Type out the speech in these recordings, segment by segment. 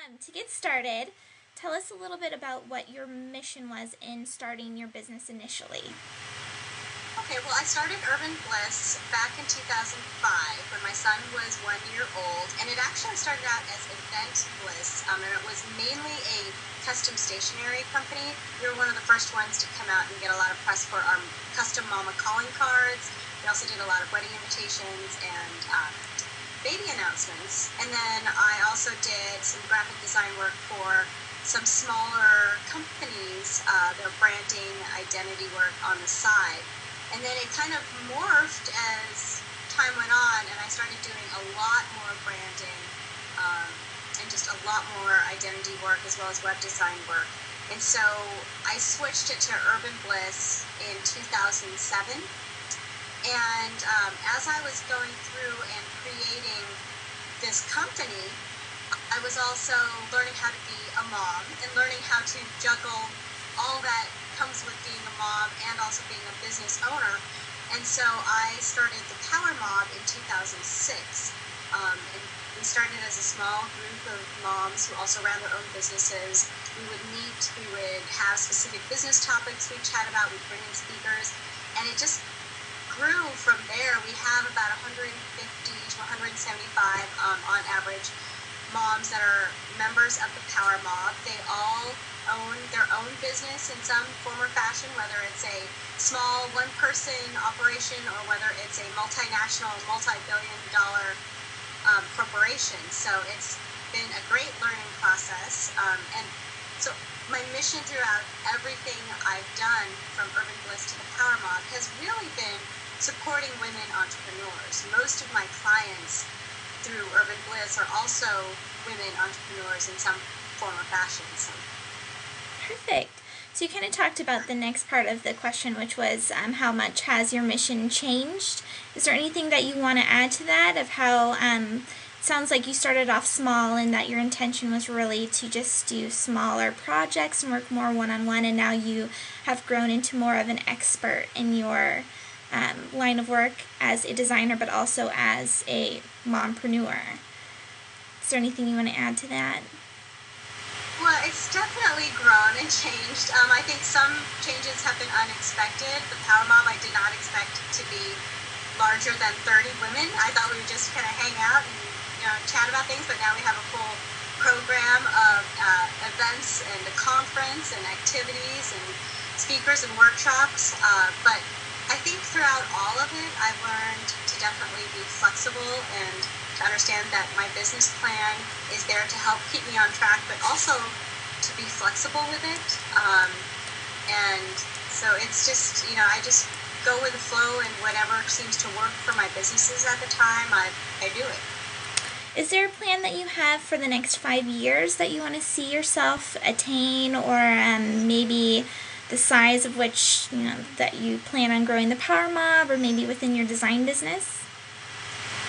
To get started, tell us a little bit about what your mission was in starting your business initially. Okay, well, I started Urban Bliss back in 2005 when my son was 1 year old, and it actually started out as Event Bliss, and it was mainly a custom stationery company. We were one of the first ones to come out and get a lot of press for our custom mama calling cards. We also did a lot of wedding invitations and baby announcements, and then I also did some graphic design work for some smaller companies, their branding, identity work on the side. And then it kind of morphed as time went on, and I started doing a lot more branding and just a lot more identity work as well as web design work. And so I switched it to Urban Bliss in 2007. And as I was going through and creating this company, I was also learning how to be a mom and learning how to juggle all that comes with being a mom and also being a business owner. And so I started the Power Mob in 2006. And we started as a small group of moms who also ran their own businesses. We would meet, we would have specific business topics we'd chat about, we'd bring in speakers, and it just grew from there. We have about 150 to 175 on average moms that are members of the Power Mob. They all own their own business in some form or fashion, whether it's a small one-person operation or whether it's a multinational, multi-billion-dollar corporation. So it's been a great learning process. And so my mission throughout everything I've done from Urban Bliss to the Power Mob has really been supporting women entrepreneurs. Most of my clients through Urban Bliss are also women entrepreneurs in some form or fashion. So. Perfect. So you kind of talked about the next part of the question, which was how much has your mission changed? Is there anything that you want to add to that of how it sounds like you started off small and that your intention was really to just do smaller projects and work more one-on-one, and now you have grown into more of an expert in your line of work as a designer, but also as a mompreneur. Is there anything you want to add to that? Well, it's definitely grown and changed. I think some changes have been unexpected. The Power Mob, I did not expect to be larger than 30 women. I thought we would just kind of hang out and chat about things, but now we have a full program of events and a conference and activities and speakers and workshops. But I think throughout all of it, I've learned to definitely be flexible and to understand that my business plan is there to help keep me on track, but also to be flexible with it. And so it's just, I just go with the flow, and whatever seems to work for my businesses at the time, I do it. Is there a plan that you have for the next 5 years that you want to see yourself attain, or maybe the size of which, that you plan on growing the Power Mob, or maybe within your design business?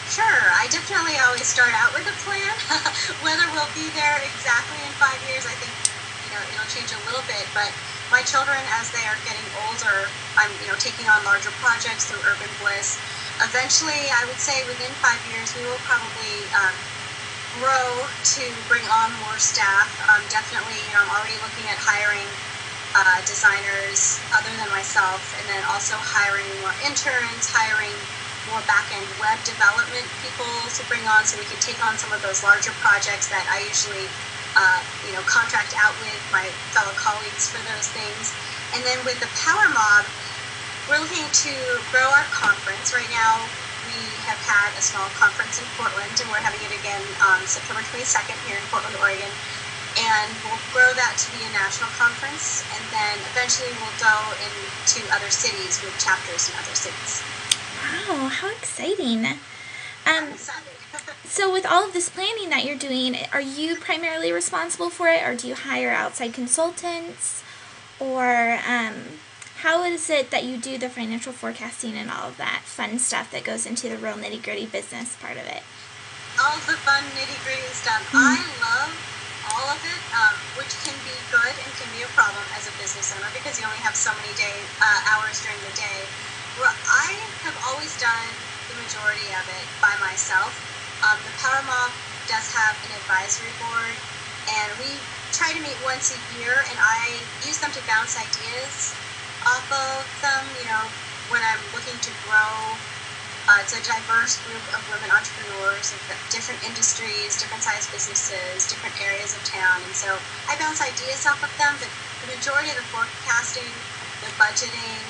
Sure, I definitely always start out with a plan. Whether we'll be there exactly in 5 years, I think, it'll change a little bit, but my children, as they are getting older, I'm, taking on larger projects through Urban Bliss. Eventually, I would say within 5 years, we will probably grow to bring on more staff. Definitely, I'm already looking at hiring designers other than myself, and then also hiring more interns, hiring more back-end web development people to bring on so we can take on some of those larger projects that I usually contract out with my fellow colleagues for those things. And then with the Power Mob, we're looking to grow our conference. Right now we have had a small conference in Portland, and we're having it again on September 22nd here in Portland, Oregon. And we'll grow that to be a national conference, and then eventually we'll go into other cities with chapters in other cities. Wow, how exciting. I'm excited. So with all of this planning that you're doing, are you primarily responsible for it, or do you hire outside consultants? Or how is it that you do the financial forecasting and all of that fun stuff that goes into the real nitty-gritty business part of it? All the fun nitty-gritty stuff. I love all of it, which can be good and can be a problem as a business owner because you only have so many hours during the day. Well, I have always done the majority of it by myself. The Power Mob does have an advisory board and we try to meet once a year, and I use them to bounce ideas off of them, when I'm looking to grow. It's a diverse group of women entrepreneurs of different industries, different sized businesses, different areas of town. And so I bounce ideas off of them, but the majority of the forecasting, the budgeting,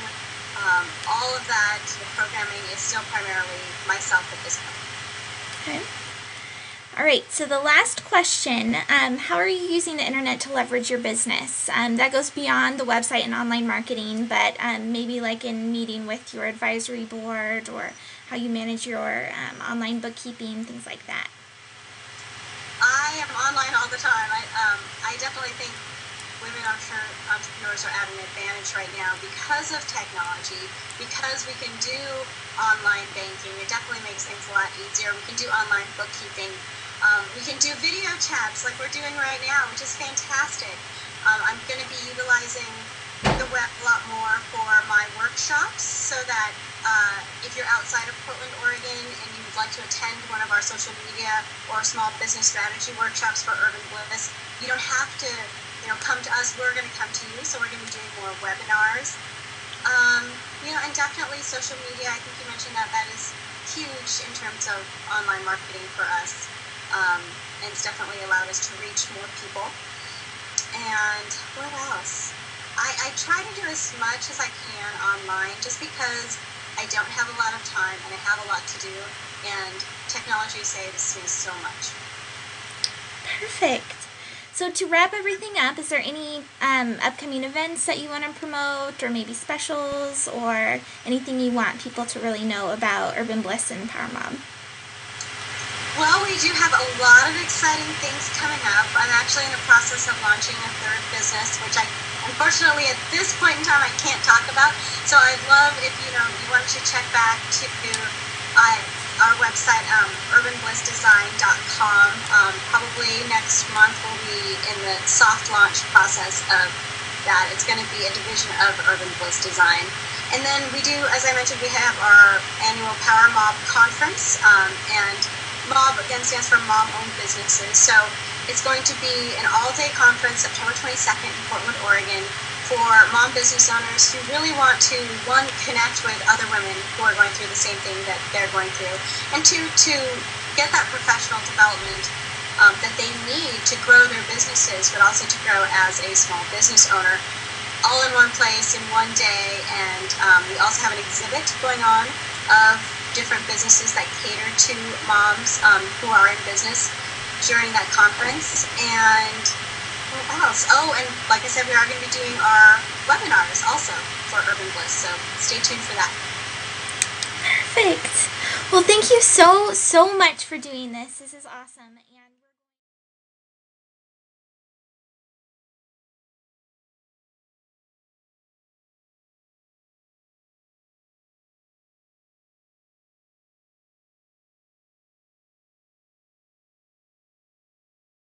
all of that, the programming is still primarily myself at this point. Okay. All right, so the last question, how are you using the internet to leverage your business? That goes beyond the website and online marketing, but maybe like in meeting with your advisory board, or how you manage your online bookkeeping, things like that. I am online all the time. I definitely think women entrepreneurs are at an advantage right now because of technology, because we can do online banking. It definitely makes things a lot easier. We can do online bookkeeping. We can do video chats like we're doing right now, which is fantastic. I'm going to be utilizing the web a lot more for my workshops, so that if you're outside of Portland, Oregon, and you would like to attend one of our social media or small business strategy workshops for Urban Bliss, you don't have to come to us. We're going to come to you, so we're going to be doing more webinars. And definitely social media. I think you mentioned that is huge in terms of online marketing for us. And it's definitely allowed us to reach more people. And what else? I try to do as much as I can online, just because I don't have a lot of time and I have a lot to do, and technology saves me so much. Perfect. So to wrap everything up, is there any upcoming events that you want to promote, or maybe specials, or anything you want people to really know about Urban Bliss and Power Mom? Well, we do have a lot of exciting things coming up. I'm actually in the process of launching a third business, which unfortunately at this point in time I can't talk about. So I'd love if you want to check back to our website, urbanblissdesign.com. Probably next month we'll be in the soft launch process of that. It's going to be a division of Urban Bliss Design. And then we do, as I mentioned, we have our annual Power Mob Conference, and MOB, again, stands for Mom-Owned Businesses. So it's going to be an all-day conference, September 22nd in Portland, Oregon, for mom business owners who really want to, one, connect with other women who are going through the same thing that they're going through, and two, to get that professional development that they need to grow their businesses, but also to grow as a small business owner, all in one place in one day. And we also have an exhibit going on of different businesses that cater to moms who are in business during that conference. And what else? Oh, and like I said, we are going to be doing our webinars also for Urban Bliss, so stay tuned for that. Perfect. Well, thank you so much for doing this. This is awesome.